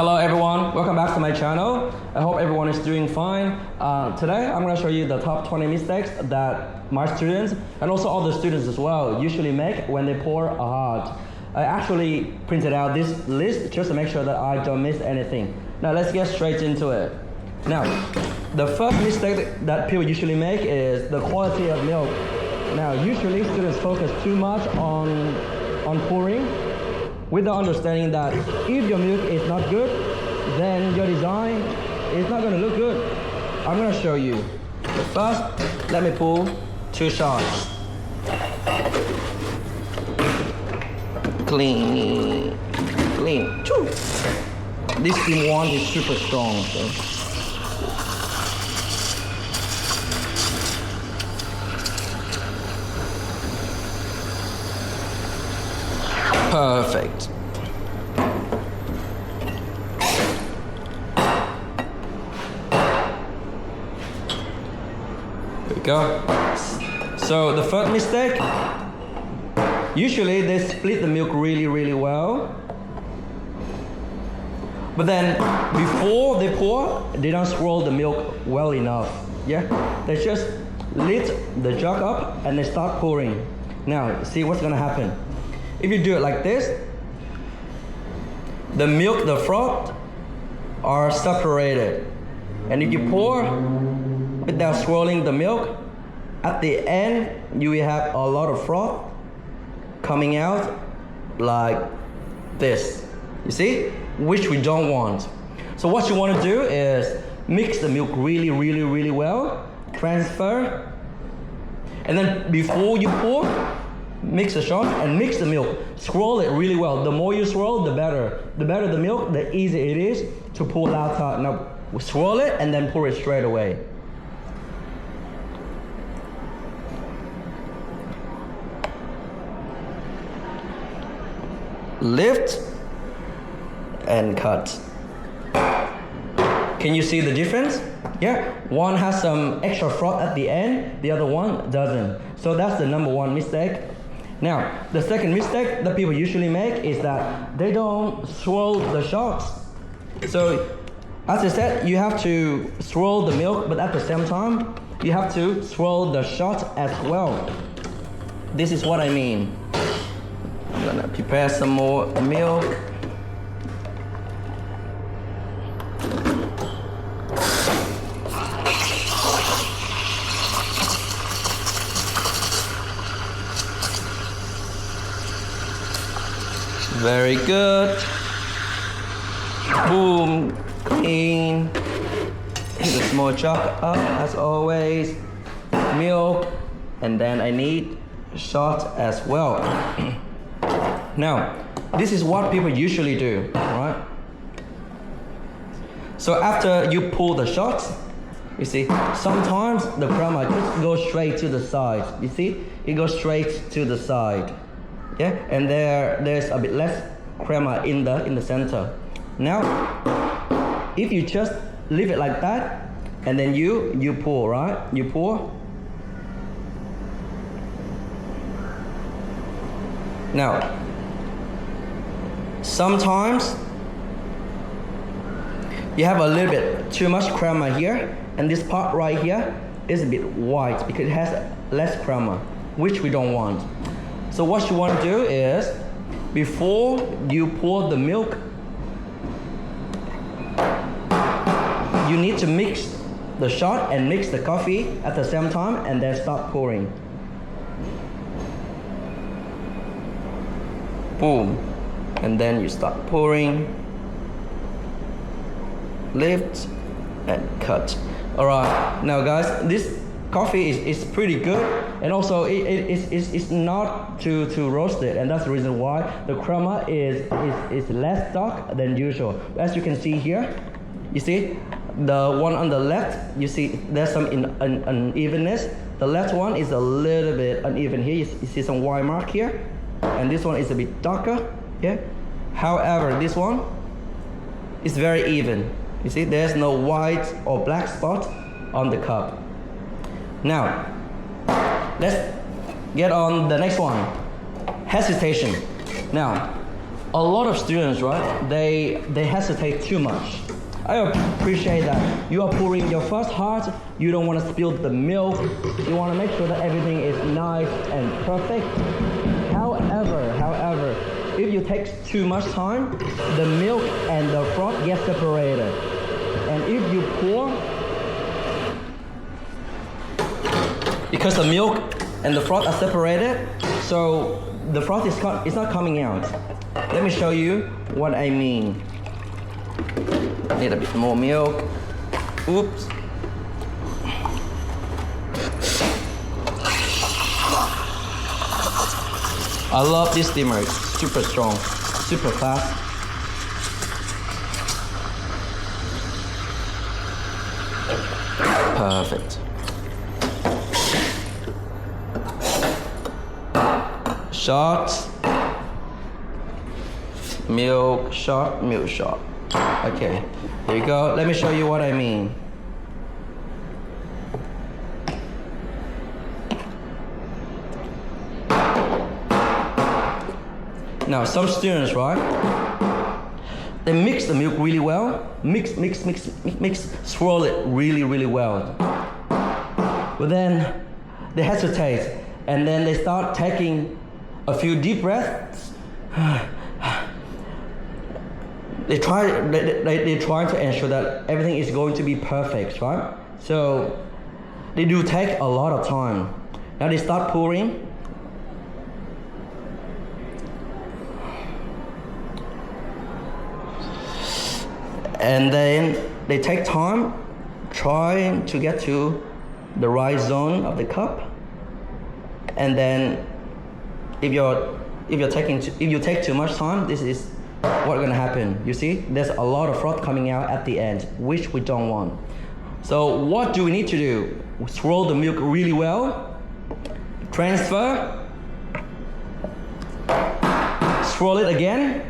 Hello everyone, welcome back to my channel. I hope everyone is doing fine. Today I'm going to show you the top 20 mistakes that my students and also other students as well usually make when they pour a hot. I actually printed out this list just to make sure that I don't miss anything. Now let's get straight into it. Now, the first mistake that people usually make is the quality of milk. Now, usually students focus too much on pouring, with the understanding that if your milk is not good, then your design is not going to look good. I'm going to show you. First, let me pour 2 shots. Clean. Choo. This steam one is super strong. So. Perfect. There we go. So the first mistake, usually they split the milk really well. But then before they pour, they don't swirl the milk well enough. Yeah? They just lift the jug up and they start pouring. Now, see what's gonna happen. If you do it like this, the milk, the froth are separated. And if you pour without swirling the milk, at the end, you will have a lot of froth coming out like this. You see? Which we don't want. So what you want to do is mix the milk really well, transfer, and then before you pour, mix the shot and mix the milk. Swirl it really well. The more you swirl, the better. The better the milk, the easier it is to pull out. Now swirl it and then pour it straight away. Lift and cut. Can you see the difference? Yeah, one has some extra froth at the end, the other one doesn't. So that's the number one mistake. Now, the second mistake that people usually make is that they don't swirl the shots. So, as I said, you have to swirl the milk, but at the same time, you have to swirl the shot as well. This is what I mean. I'm gonna prepare some more milk. Very good. Boom, clean. Hit a small jug up as always. Milk, and then I need shot as well. Now, this is what people usually do, right? So after you pull the shots, you see, sometimes the crema just goes straight to the side. You see, it goes straight to the side. Yeah, and there's a bit less crema in the center. Now, if you just leave it like that, and then you pour, right? You pour. Now, sometimes you have a little bit too much crema here, and this part right here is a bit white because it has less crema, which we don't want. So what you want to do is, before you pour the milk, you need to mix the shot and mix the coffee at the same time and then start pouring. Boom. And then you start pouring. Lift and cut. Alright, now guys, this coffee is pretty good, and also it's not too roasted, and that's the reason why the crema is less dark than usual. As you can see here, you see the one on the left, you see there's some unevenness. The left one is a little bit uneven here. You see some white mark here, and this one is a bit darker. Yeah. However, this one is very even. You see, there's no white or black spot on the cup. Now, let's get on the next one. Hesitation. Now, a lot of students, right, they hesitate too much. I appreciate that. You are pouring your first heart, you don't want to spill the milk, you want to make sure that everything is nice and perfect. However, if you take too much time, the milk and the froth get separated. And if you pour, because the milk and the froth are separated, so the froth is not coming out. Let me show you what I mean. Need a bit more milk. Oops. I love this steamer. It's super strong, super fast. Perfect. Shot, milk shot, milk shot. Okay, here you go. Let me show you what I mean. Now, some students, right? They mix the milk really well. Mix, swirl it really well. But then they hesitate, and then they start taking a few deep breaths. They try to ensure that everything is going to be perfect, right? So they do take a lot of time. Now they start pouring. And then they take time trying to get to the right zone of the cup. And then if you take too much time, this is what's gonna happen. You see, there's a lot of froth coming out at the end, which we don't want. So what do we need to do? Swirl the milk really well, transfer, swirl it again,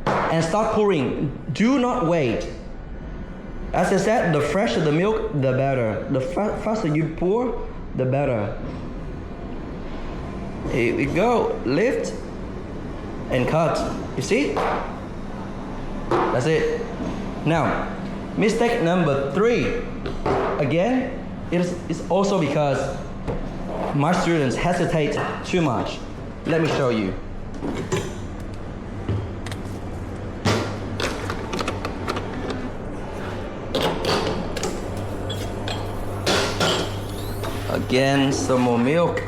and start pouring. Do not wait. As I said, the fresher the milk, the better. The faster you pour, the better. Here we go. Lift and cut. You see? That's it. Now, mistake number 3. Again, it's also because my students hesitate too much. Let me show you. Again, some more milk.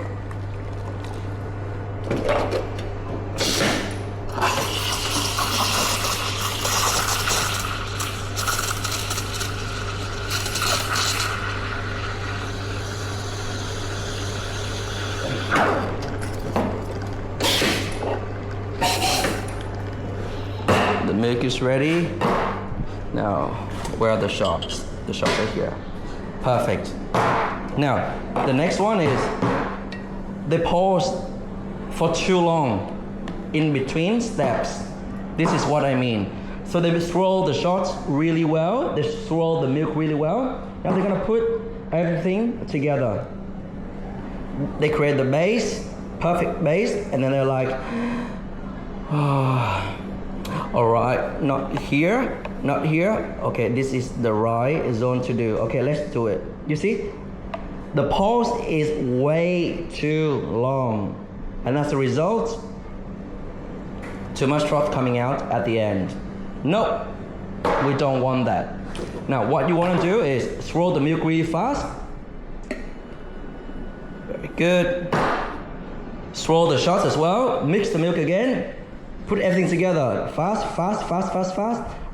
The milk is ready. Now, where are the shots? The shots are here. Perfect. Now, the next one is they pause for too long in between steps. This is what I mean. So they swirl the shots really well. They swirl the milk really well. Now they're gonna put everything together. They create the base, perfect base, and then they're like, oh, all right, not here, not here. Okay, this is the right zone to do. Okay, let's do it. You see? The pause is way too long, and as a result, too much froth coming out at the end. No, we don't want that. Now, what you want to do is swirl the milk really fast. Very good. Swirl the shots as well. Mix the milk again. Put everything together. Fast.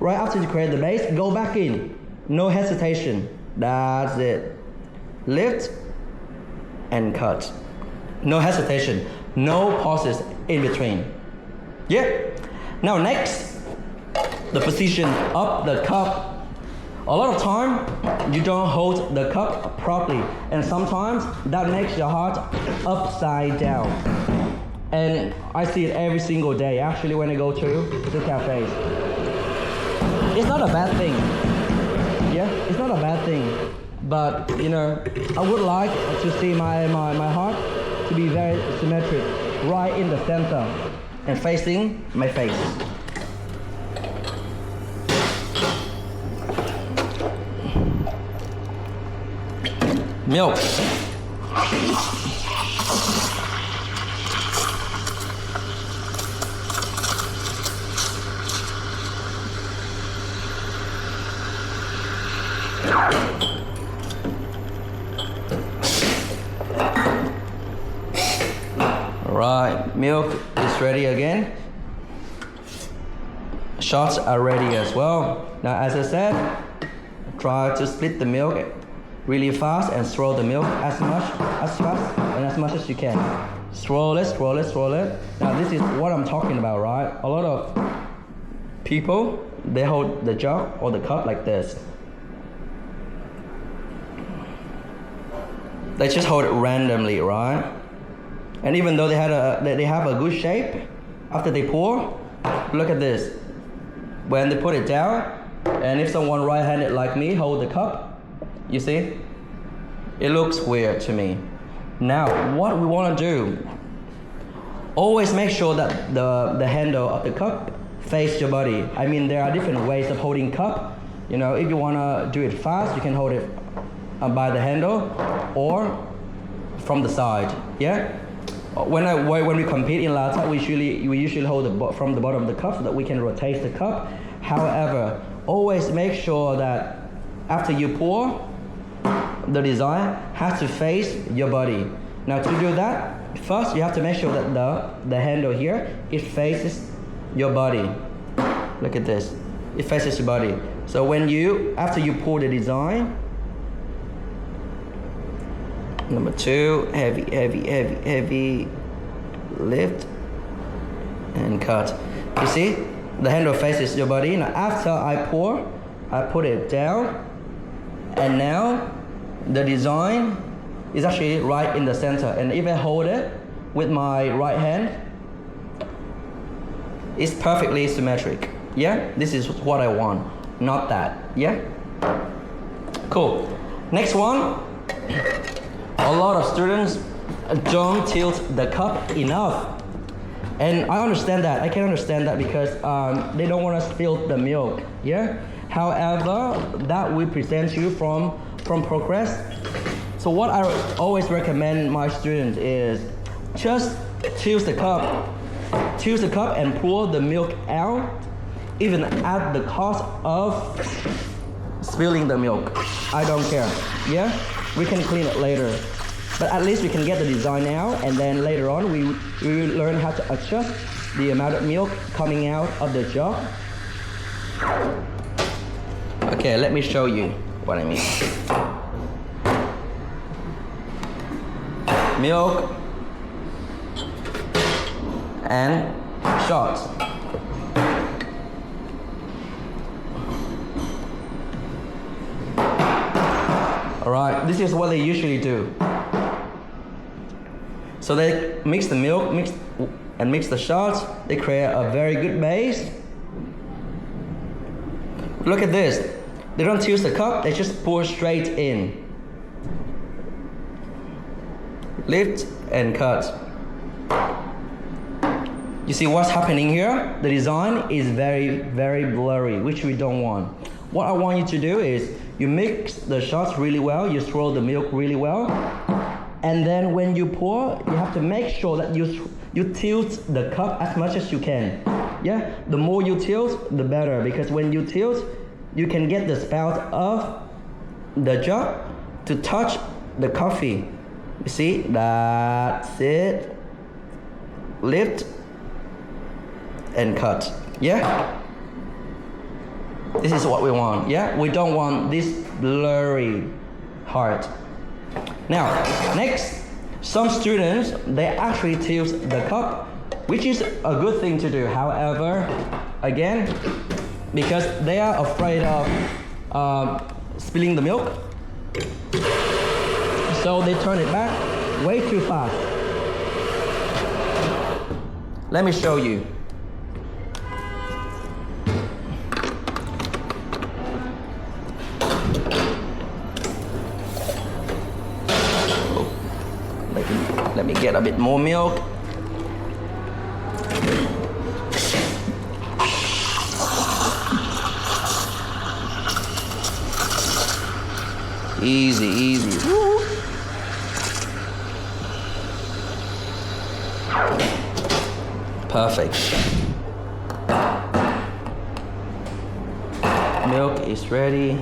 Right after you create the base, go back in. No hesitation. That's it. Lift and cut. No hesitation, no pauses in between. Yeah. Now next, the position of the cup. A lot of time, you don't hold the cup properly, and sometimes that makes your heart upside down. And I see it every single day, actually, when I go to cafes. It's not a bad thing. Yeah, it's not a bad thing. But, you know, I would like to see my heart to be very symmetric, right in the center. and facing my face. Milk. Alright, milk is ready again. Shots are ready as well. Now, as I said, try to split the milk really fast and swirl the milk as fast and as much as you can. Swirl it, swirl it, swirl it. Now, this is what I'm talking about, right? A lot of people, they hold the jug or the cup like this. They just hold it randomly, right? And even though they have a good shape, after they pour, look at this. When they put it down, and if someone right-handed like me hold the cup, you see, it looks weird to me. Now, what we want to do, always make sure that the handle of the cup face your body. I mean, there are different ways of holding cup. You know, if you want to do it fast, you can hold it by the handle or from the side. Yeah. When we compete in latte, we usually hold from the bottom of the cup so that we can rotate the cup. However, always make sure that after you pour, the design has to face your body. Now, to do that, first you have to make sure that the handle here, it faces your body. Look at this. It faces your body. So after you pour the design, number 2, heavy, lift and cut. You see, the handle faces your body. Now, after I pour, I put it down, and now the design is actually right in the center. And if I hold it with my right hand, it's perfectly symmetric. Yeah, this is what I want, not that. Yeah, cool. Next one. A lot of students don't tilt the cup enough, and I understand that. I can understand that because they don't want to spill the milk. Yeah. However, that will prevent you from progress. So what I always recommend my students is just tilt the cup and pour the milk out, even at the cost of spilling the milk. I don't care. Yeah. We can clean it later, but at least we can get the design out, and then later on we will learn how to adjust the amount of milk coming out of the jug. Okay, let me show you what I mean. Milk and shots. Alright, this is what they usually do. So they mix the milk, mix the shots. They create a very good base. Look at this. They don't use the cup, they just pour straight in. Lift and cut. You see what's happening here? The design is very, very blurry, which we don't want. What I want you to do is you mix the shots really well, you swirl the milk really well, and then when you pour, you have to make sure that you tilt the cup as much as you can. Yeah, the more you tilt, the better, because when you tilt, you can get the spout of the jug to touch the coffee. You see, that's it. Lift and cut. Yeah. This is what we want. Yeah, we don't want this blurry heart. Now, next, some students, they actually tilt the cup, which is a good thing to do. However, again, because they are afraid of spilling the milk, so they turn it back way too fast. Let me show you. Let me get a bit more milk. Easy, easy. Woo. Perfect. Milk is ready.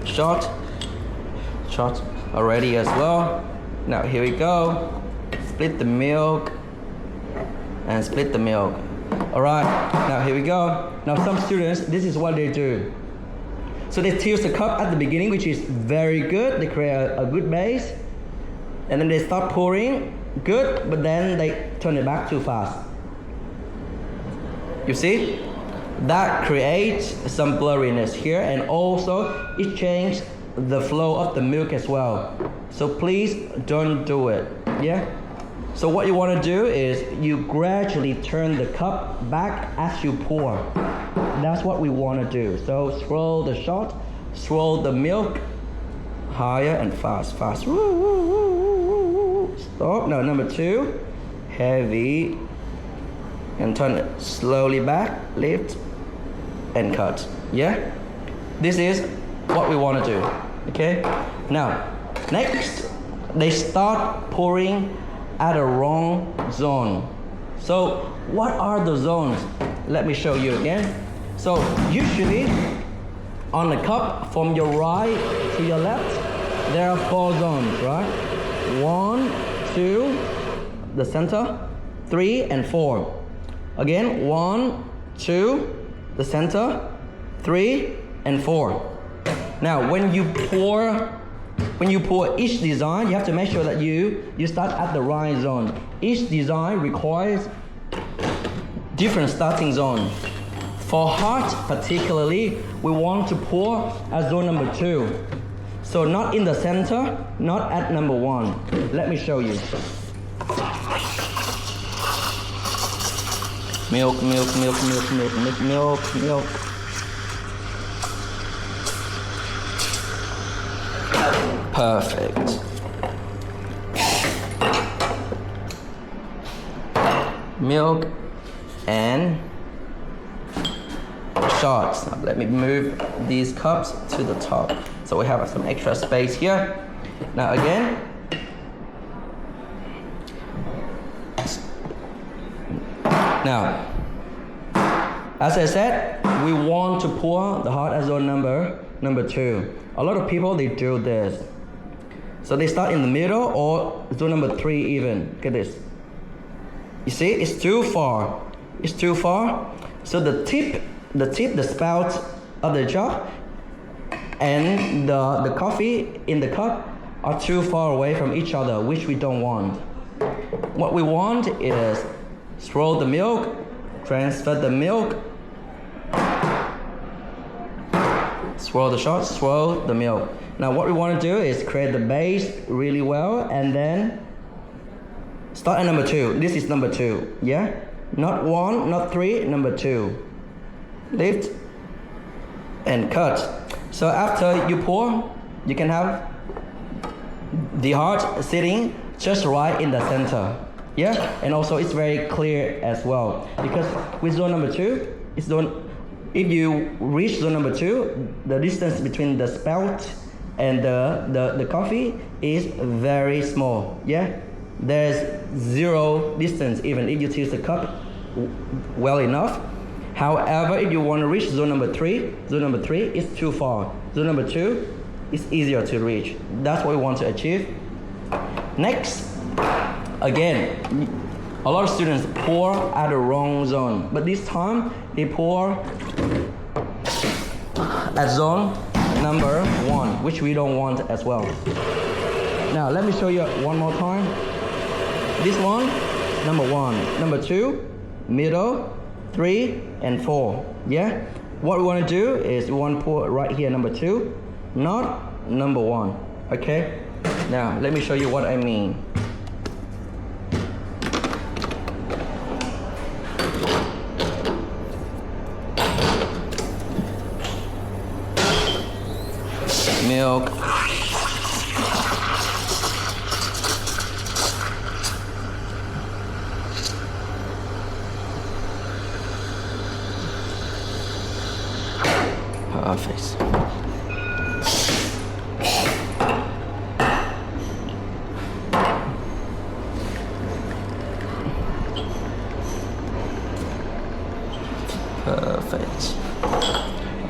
Shot are ready as well. Now here we go. Split the milk and split the milk. All right, now here we go. Now some students, this is what they do. So they tilt the cup at the beginning, which is very good. They create a good base. And then they start pouring, good, but then they turn it back too fast. You see? That creates some blurriness here, and also it changes the flow of the milk as well. So please don't do it, yeah? So what you want to do is you gradually turn the cup back as you pour. That's what we want to do. So swirl the shot, swirl the milk, higher and fast, fast. Woo, woo, woo, woo, woo. Stop. Now number 2, heavy, and turn it slowly back, lift, and cut. Yeah? This is what we want to do. Okay? Now, next, they start pouring at a wrong zone. So, what are the zones? Let me show you again. So, usually, on the cup from your right to your left, there are 4 zones, right? 1, 2, the center, 3, and 4. Again, 1, 2, the center, 3, and 4. Now, when you pour each design, you have to make sure that you start at the right zone. Each design requires different starting zone. For heart particularly, we want to pour at zone number 2. So not in the center, not at number 1. Let me show you. Milk, milk, milk, milk, milk, milk, milk, milk. Perfect. Milk and shots. Now let me move these cups to the top so we have some extra space here. Now again, now, as I said, we want to pour the hot at zone number 2. A lot of people, they do this. So they start in the middle or zone number 3 even. Look at this. You see, it's too far. It's too far. So the spout of the jar and the coffee in the cup are too far away from each other, which we don't want. What we want is swirl the milk, transfer the milk, swirl the shot, swirl the milk. Now what we want to do is create the base really well and then start at number 2. This is number 2, yeah? Not 1, not 3, number 2. Lift and cut. So after you pour, you can have the heart sitting just right in the center. Yeah, and also it's very clear as well because with zone number 2, if you reach zone number 2, the distance between the spout and the coffee is very small. Yeah, there's 0 distance even if you tilt the cup well enough. However, if you want to reach zone number 3 is too far. Zone number 2 is easier to reach. That's what we want to achieve. Next, again, a lot of students pour at the wrong zone, but this time they pour at zone number 1, which we don't want as well. Now let me show you one more time. This one, number 1, number 2, middle, 3, and 4. Yeah? What we want to do is we want to pour right here, number 2, not number 1. Okay? Now let me show you what I mean. Milk. Perfect.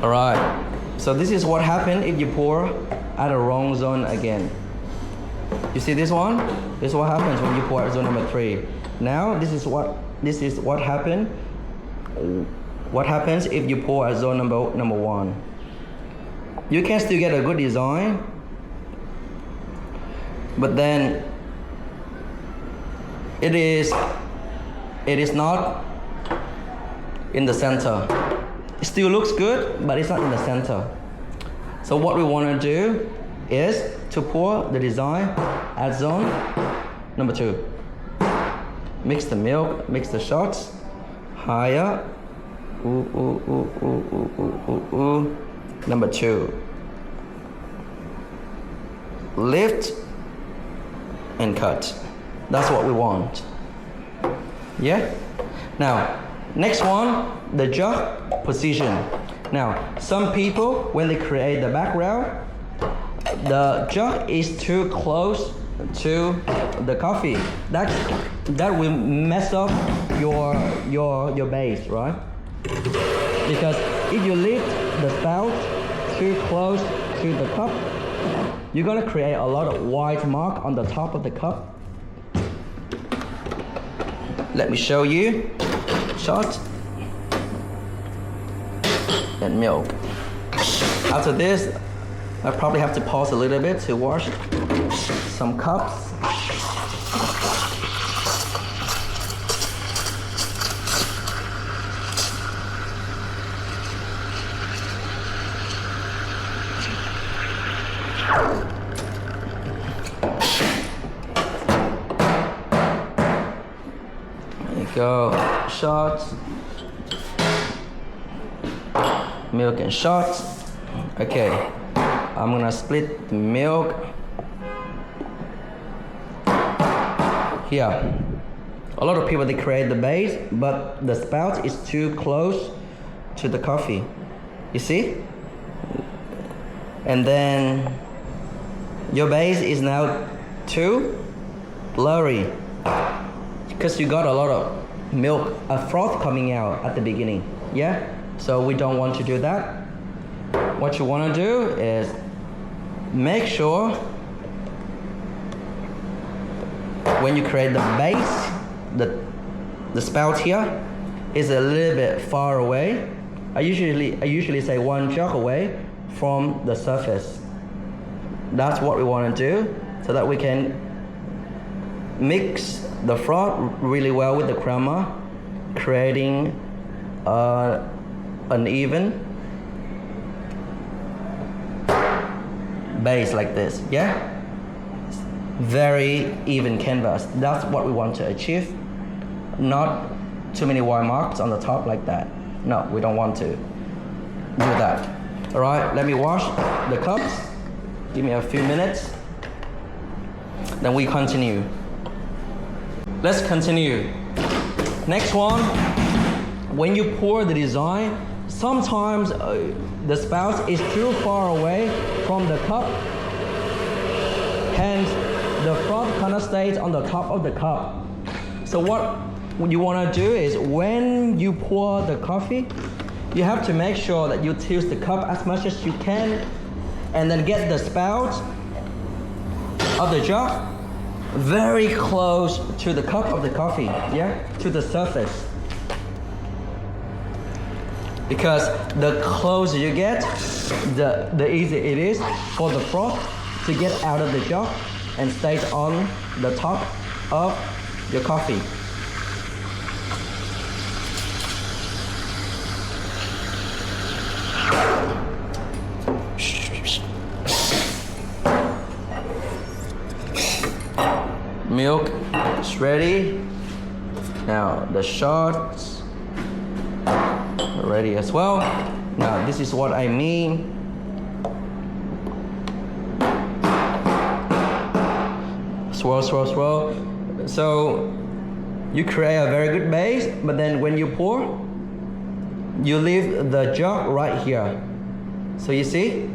All right. So this is what happens if you pour at the wrong zone again. You see this one? This is what happens when you pour at zone number 3. Now this is what happens. What happens if you pour at zone number 1? You can still get a good design, but then it is not in the center. It still looks good, but it's not in the center. So what we want to do is to pour the design at zone number 2. Mix the milk, mix the shots higher. Number 2. Lift and cut. That's what we want. Yeah? Now, next one, the jug position. Now, some people, when they create the background, the jug is too close to the coffee. That will mess up your base, right? Because if you lift the spout too close to the cup, you're gonna create a lot of white mark on the top of the cup. Let me show you. Shot and milk. After this, I probably have to pause a little bit to wash some cups. There you go. Shots. Milk and shots. Okay, I'm gonna split the milk here. A lot of people, they create the base, but the spout is too close to the coffee. You see? And then your base is now too blurry because you got a lot of milk, froth coming out at the beginning. Yeah? So we don't want to do that. What you want to do is make sure when you create the base, the spout here is a little bit far away. I usually say 1 jug away from the surface. That's what we want to do so that we can mix the froth really well with the crema, creating an even base like this. Yeah, very even canvas. That's what we want to achieve. Not too many white marks on the top like that. No, we don't want to do that. All right, let me wash the cups. Give me a few minutes, then we continue. Let's continue. Next one, when you pour the design, sometimes the spout is too far away from the cup, hence the froth kind of stays on the top of the cup. So what you want to do is when you pour the coffee, you have to make sure that you tilt the cup as much as you can and then get the spout of the jug very close to the cup of the coffee, yeah, to the surface. Because the closer you get, the easier it is for the froth to get out of the jug and stays on the top of your coffee. Milk is ready. Now the shots are ready as well. Now this is what I mean. Swirl, swirl, swirl. So you create a very good base, but then when you pour, you leave the jug right here. So you see?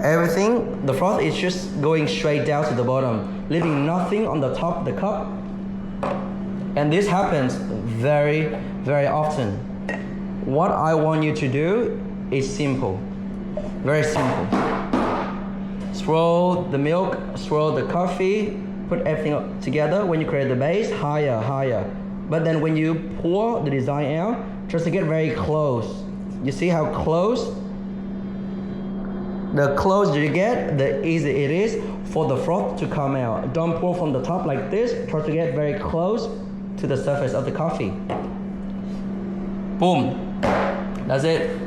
Everything, the froth is just going straight down to the bottom, leaving nothing on the top of the cup. And this happens very, very often. what I want you to do is simple, very simple. Swirl the milk, swirl the coffee, put everything together. When you create the base, higher, higher. But then when you pour the design out, try to get very close. You see how close? The closer you get, the easier it is for the froth to come out. Don't pour from the top like this. Try to get very close to the surface of the coffee. Boom. That's it.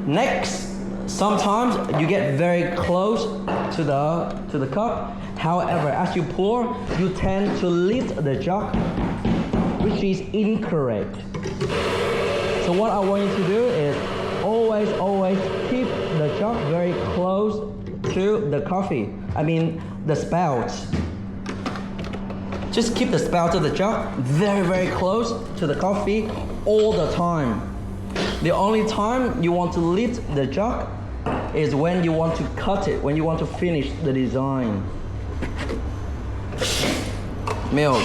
Next, sometimes you get very close to the cup. However, as you pour, you tend to lift the jug, which is incorrect. So what I want you to do is always keep the jug very close to the coffee. I mean the spout. Just keep the spout of the jug very close to the coffee all the time. The only time you want to lift the jug is when you want to cut it, when you want to finish the design. Milk.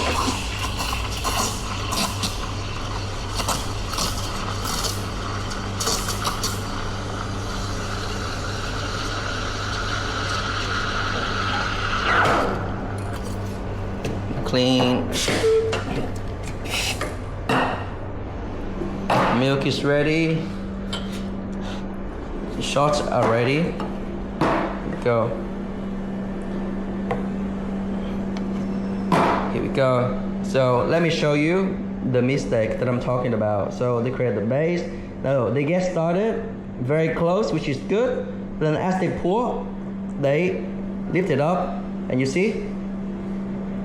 Clean. Milk is ready. The shots are ready. Go. Here we go. So let me show you the mistake that I'm talking about. So they create the base. No, they get started very close, which is good. Then as they pour, they lift it up, and you see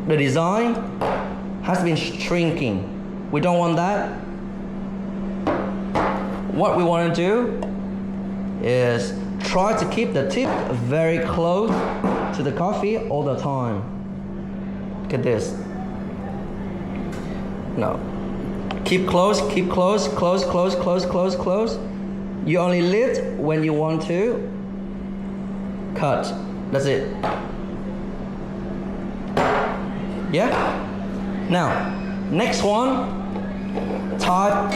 the design has been shrinking. We don't want that. What we want to do is try to keep the tip very close to the coffee all the time. Look at this. No. Keep close, close. You only lift when you want to cut. That's it. Yeah? Now, next one, type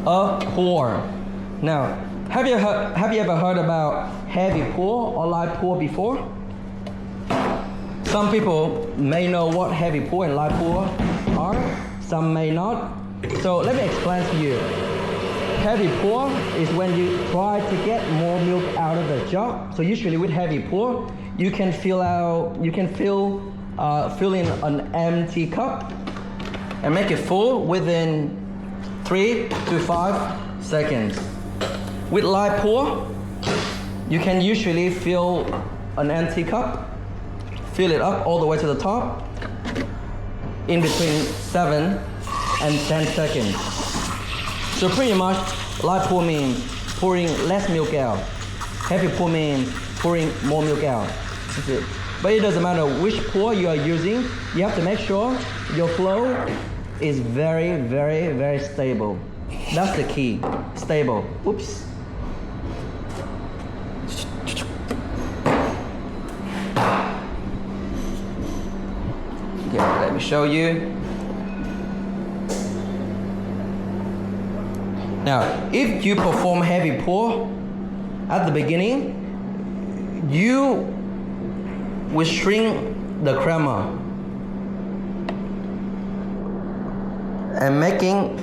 of pour. Now, have you ever heard about heavy pour or light pour before? Some people may know what heavy pour and light pour are. Some may not. So let me explain to you. Heavy pour is when you try to get more milk out of the jug. So usually with heavy pour, you can fill in an empty cup and make it full within 3 to 5 seconds. With light pour, you can usually fill an empty cup, fill it up all the way to the top in between 7 and 10 seconds. So pretty much light pour means pouring less milk out. Heavy pour means pouring more milk out. That's it. But it doesn't matter which pour you are using, you have to make sure your flow is very stable. That's the key, stable. Oops. Yeah, let me show you. Now, if you perform heavy pour at the beginning, you will shrink the crema and making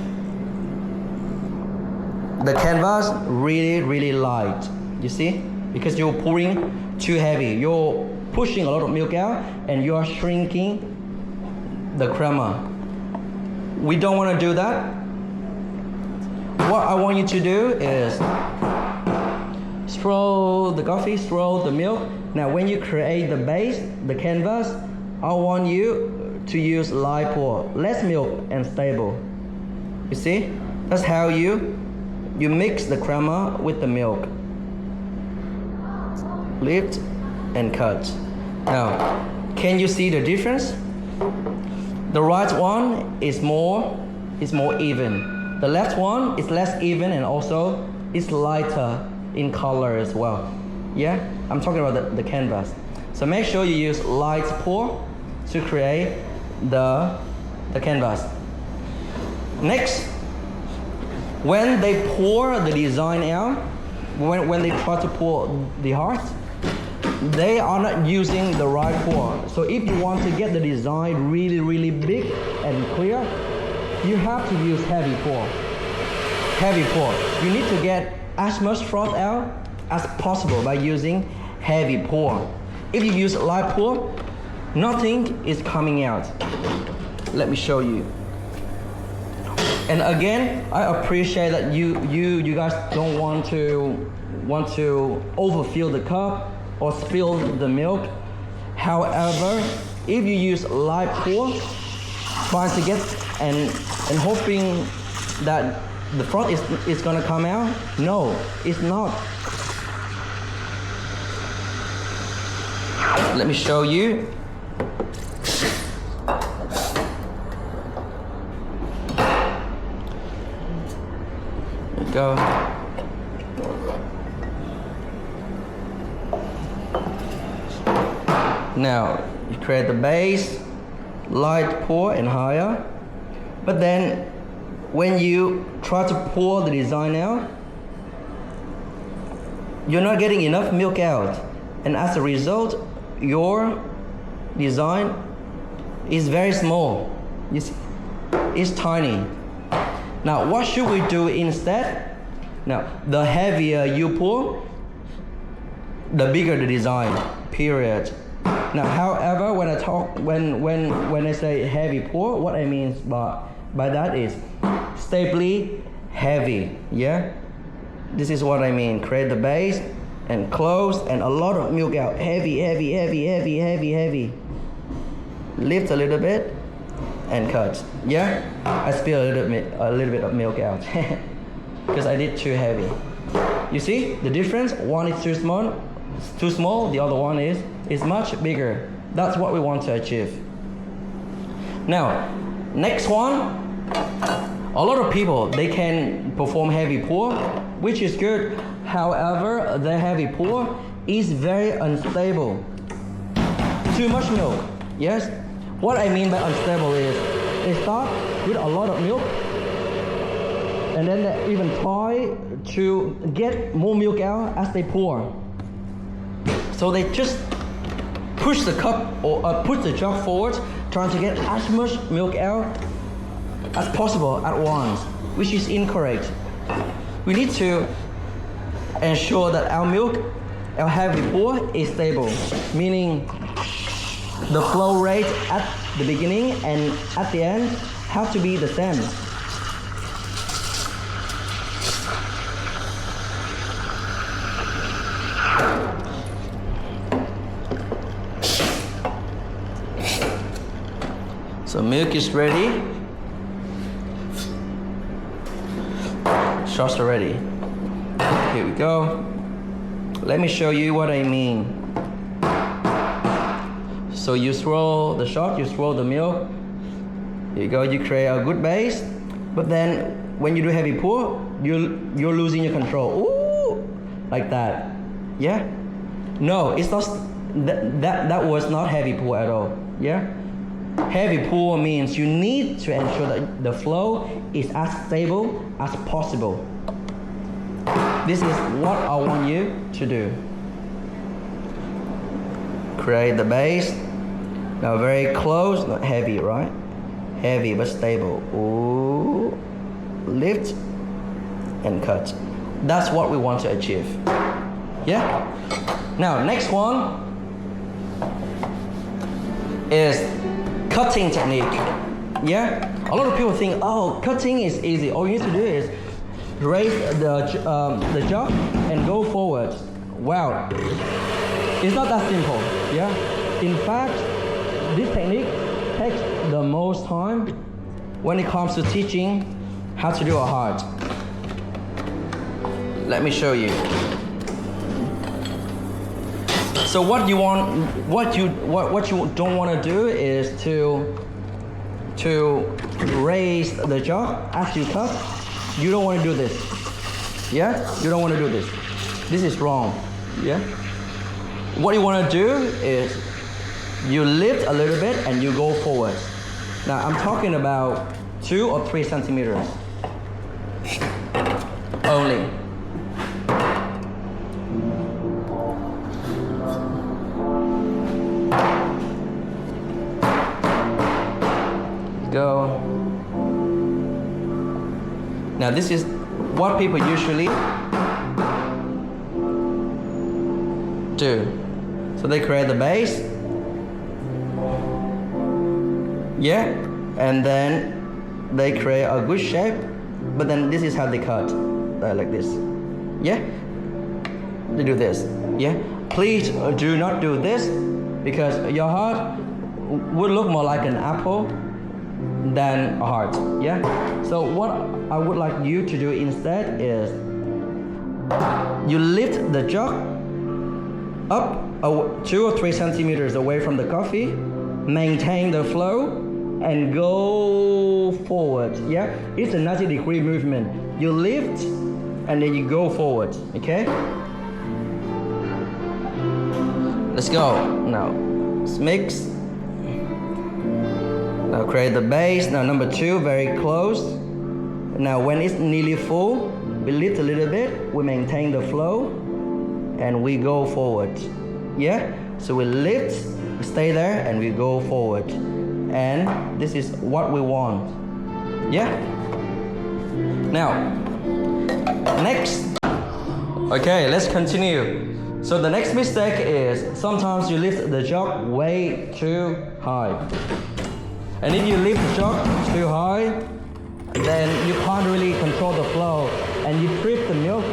the canvas really light. You see? Because you're pouring too heavy. You're pushing a lot of milk out and you are shrinking the crema. We don't want to do that. What I want you to do is swirl the coffee, swirl the milk. Now when you create the base, the canvas, I want you to use light pour, less milk and stable. You see? That's how you mix the crema with the milk. Lift and cut. Now, can you see the difference? The right one is more even. The left one is less even and also it's lighter in color as well. Yeah, I'm talking about the canvas. So make sure you use light pour to create the canvas. Next, when they pour the design out, when they try to pour the heart, they are not using the right pour. So if you want to get the design really, really big and clear, you have to use heavy pour. Heavy pour. You need to get as much froth out as possible by using heavy pour. If you use light pour, nothing is coming out. Let me show you. And again, I appreciate that you guys don't want to overfill the cup or spill the milk. However, if you use light pour, trying to get and hoping that the froth is gonna come out, no, it's not. Let me show you. There you go. Now, you create the base, light pour and higher. But then, when you try to pour the design out, you're not getting enough milk out. And as a result, your design is very small. You see, it's tiny. Now, what should we do instead? Now, the heavier you pour, the bigger the design, period. Now, however, when I say heavy pour, what I mean by that is stably heavy, yeah? This is what I mean. Create the base and close and a lot of milk out. Heavy, heavy, heavy, heavy, heavy, heavy. Lift a little bit and cut. Yeah? I spill a little bit of milk out because I did too heavy. You see the difference? One is too small, the other one is much bigger. That's what we want to achieve. Now, next one. A lot of people, they can perform heavy pour, which is good. However, the heavy pour is very unstable. Too much milk, yes? What I mean by unstable is they start with a lot of milk and then they even try to get more milk out as they pour. So they just push the cup or push the jug forward, trying to get as much milk out as possible at once, which is incorrect. We need to ensure that our milk, our heavy pour is stable, meaning the flow rate at the beginning and at the end have to be the same. So milk is ready. Shots are ready. Here we go. Let me show you what I mean. So you swirl the shot, you swirl the milk. Here you go, you create a good base. But then when you do heavy pour, you're losing your control. Ooh, like that. Yeah? No, it's not. That was not heavy pour at all. Yeah? Heavy pour means you need to ensure that the flow is as stable as possible. This is what I want you to do. Create the base. Now very close, not heavy, right? Heavy but stable. Ooh. Lift and cut. That's what we want to achieve. Yeah? Now next one is cutting technique. Yeah? A lot of people think, oh, cutting is easy. All you need to do is raise the jug and go forward. Wow. It's not that simple. Yeah? In fact, this technique takes the most time when it comes to teaching how to do a heart. Let me show you. So what you don't want to do is to raise the jug as you cut. You don't want to do this. Yeah? You don't want to do this. This is wrong. Yeah? What you want to do is you lift a little bit and you go forward. Now I'm talking about 2 or 3 centimeters. only. Go. Now this is what people usually do. So they create the base, yeah, and then they create a good shape, but then this is how they cut, like this, yeah. They do this, yeah. Please do not do this, because your heart would look more like an apple than a heart, yeah. So what I would like you to do instead is you lift the jug up 2 or 3 centimeters away from the coffee, maintain the flow, and go forward, yeah. It's a 90-degree movement. You lift and then you go forward, okay. Let's go. Now let's mix. Now create the base. Now number 2, very close. Now when it's nearly full, we lift a little bit, we maintain the flow, and we go forward, yeah. So we lift, we stay there, and we go forward, and this is what we want, yeah. Now next, okay, let's continue. So the next mistake is sometimes you lift the jug way too high, and if you lift the jug too high, then you can't really control the flow and you trip the milk.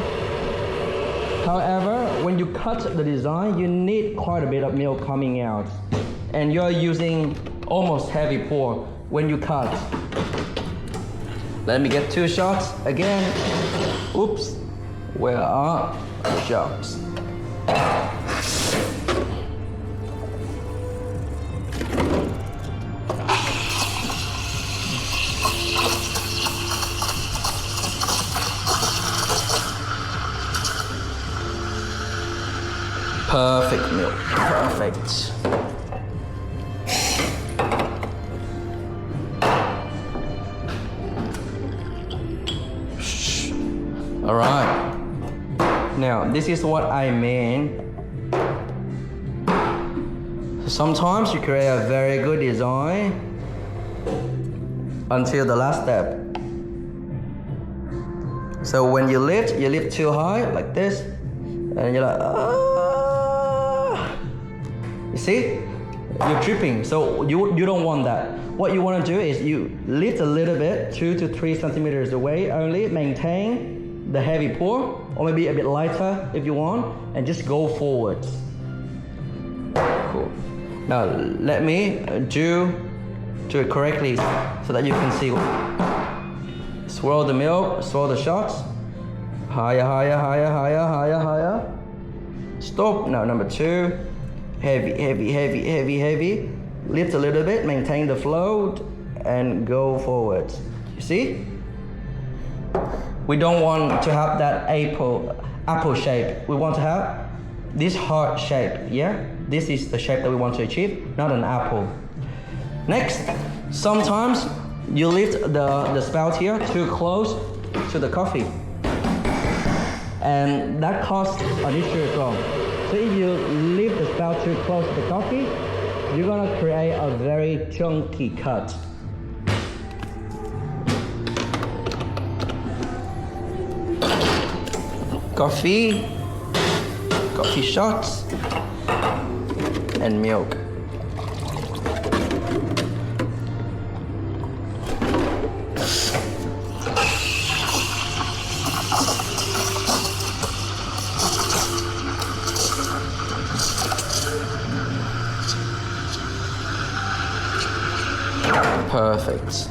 However, when you cut the design, you need quite a bit of milk coming out, and you're using almost heavy pour when you cut. Let me get 2 shots again. Oops, where are the shots? Perfect milk, perfect. All right. Now, this is what I mean. Sometimes you create a very good design until the last step. So when you lift too high like this, and you're like, ah. You see, you're tripping. So you don't want that. What you want to do is you lift a little bit, 2 to 3 centimeters away only, maintain the heavy pour, or maybe a bit lighter if you want, and just go forward. Cool. Now let me do it correctly so that you can see. Swirl the milk, swirl the shots. Higher, higher, higher, higher, higher, higher. Stop. Now number 2. Heavy, heavy, heavy, heavy, heavy. Lift a little bit, maintain the flow, and go forward. You see? We don't want to have that apple shape. We want to have this heart shape, yeah? This is the shape that we want to achieve, not an apple. Next, sometimes you lift the spout here too close to the coffee, and that causes an issue as well. So if you lift the spout too close to the coffee, you're gonna create a very chunky cut. Coffee shots, and milk. Perfect.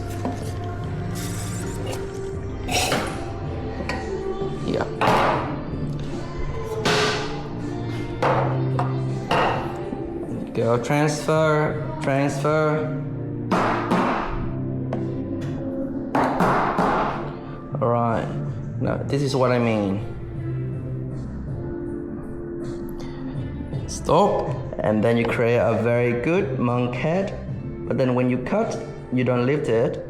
Yeah. Go transfer. All right. Now this is what I mean. Stop, and then you create a very good monk head. But then when you cut, you don't lift it,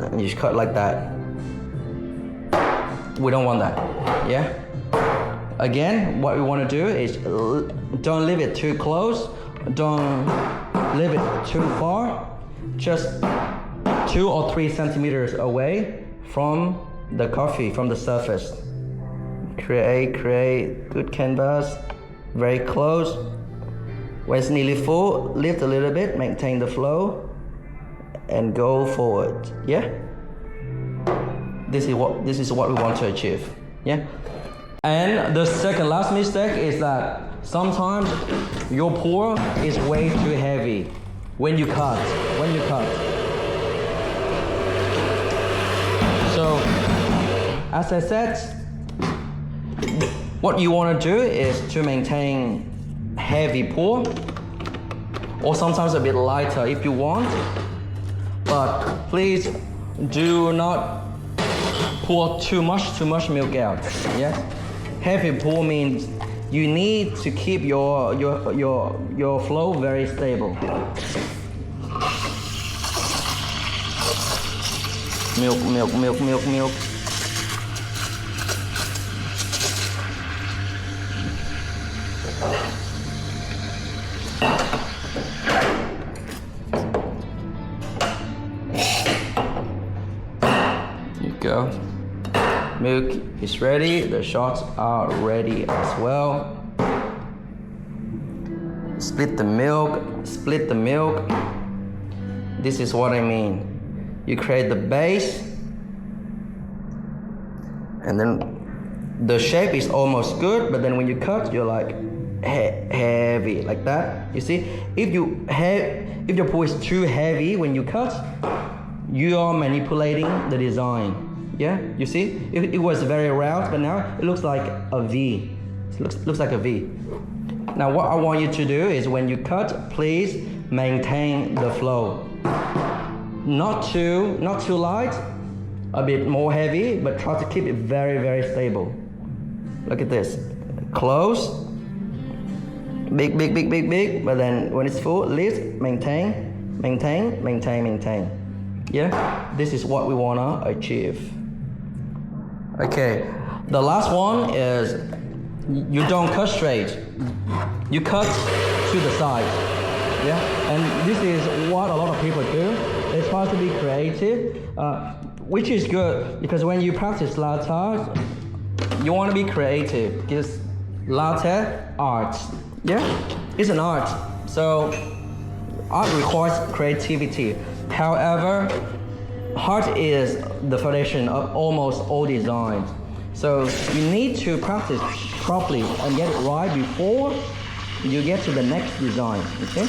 and you just cut like that. We don't want that, yeah? Again, what we want to do is don't leave it too close, don't leave it too far, just 2 or 3 centimeters away from the coffee, from the surface. Create good canvas, very close. When it's nearly full, lift a little bit, maintain the flow, and go forward, yeah? This is what we want to achieve, yeah? And the second last mistake is that sometimes your pour is way too heavy when you cut. So, as I said, what you want to do is to maintain heavy pour, or sometimes a bit lighter if you want, but please do not pour too much milk out, yeah? Heavy pour means you need to keep your flow very stable. Milk. Here you go. Milk is ready, the shots are ready as well. Split the milk. This is what I mean. You create the base, and then the shape is almost good, but then when you cut, you're like heavy, like that. You see, if your pour is too heavy when you cut, you are manipulating the design. Yeah, you see, it was very round, but now it looks like a V. It looks like a V. Now what I want you to do is when you cut, please maintain the flow. Not too light, a bit more heavy, but try to keep it very stable. Look at this. Close. Big, but then when it's full, lift, maintain. Yeah, this is what we wanna achieve. Okay, the last one is you don't cut straight. You cut to the side. Yeah, and this is what a lot of people do. They try to be creative, which is good because when you practice latte, you want to be creative because latte art. Yeah, it's an art. So art requires creativity. However, art is the foundation of almost all designs. So you need to practice properly and get it right before you get to the next design, okay?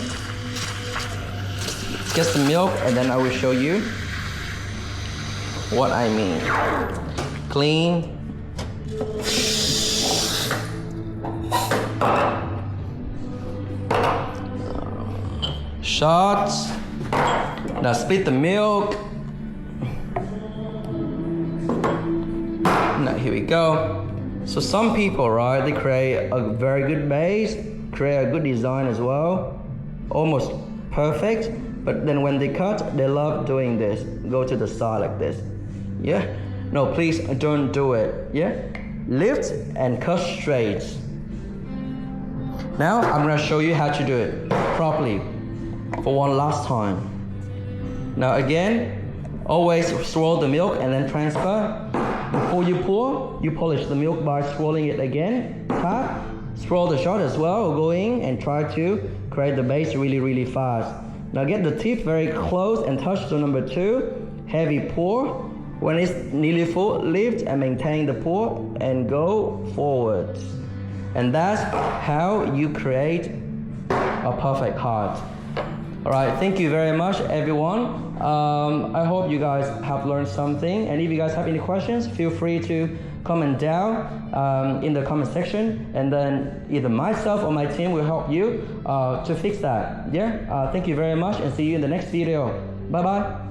Get the milk and then I will show you what I mean. Clean. Shots. Now split the milk. Now here we go. So some people, right, they create a very good base, create a good design as well, almost perfect, but then when they cut, they love doing this. Go to the side like this. Yeah? No, please don't do it. Yeah? Lift and cut straight. Now I'm gonna show you how to do it properly for one last time. Now again, always swirl the milk and then transfer. Before you pour, you polish the milk by swirling it again. Tap, swirl the shot as well, going and try to create the base really fast. Now get the tip very close and touch to number 2. Heavy pour. When it's nearly full, lift and maintain the pour and go forward. And that's how you create a perfect heart. Alright, thank you very much everyone. I hope you guys have learned something, and if you guys have any questions, feel free to comment down in the comment section, and then either myself or my team will help you to fix that. Yeah, thank you very much and see you in the next video. Bye bye.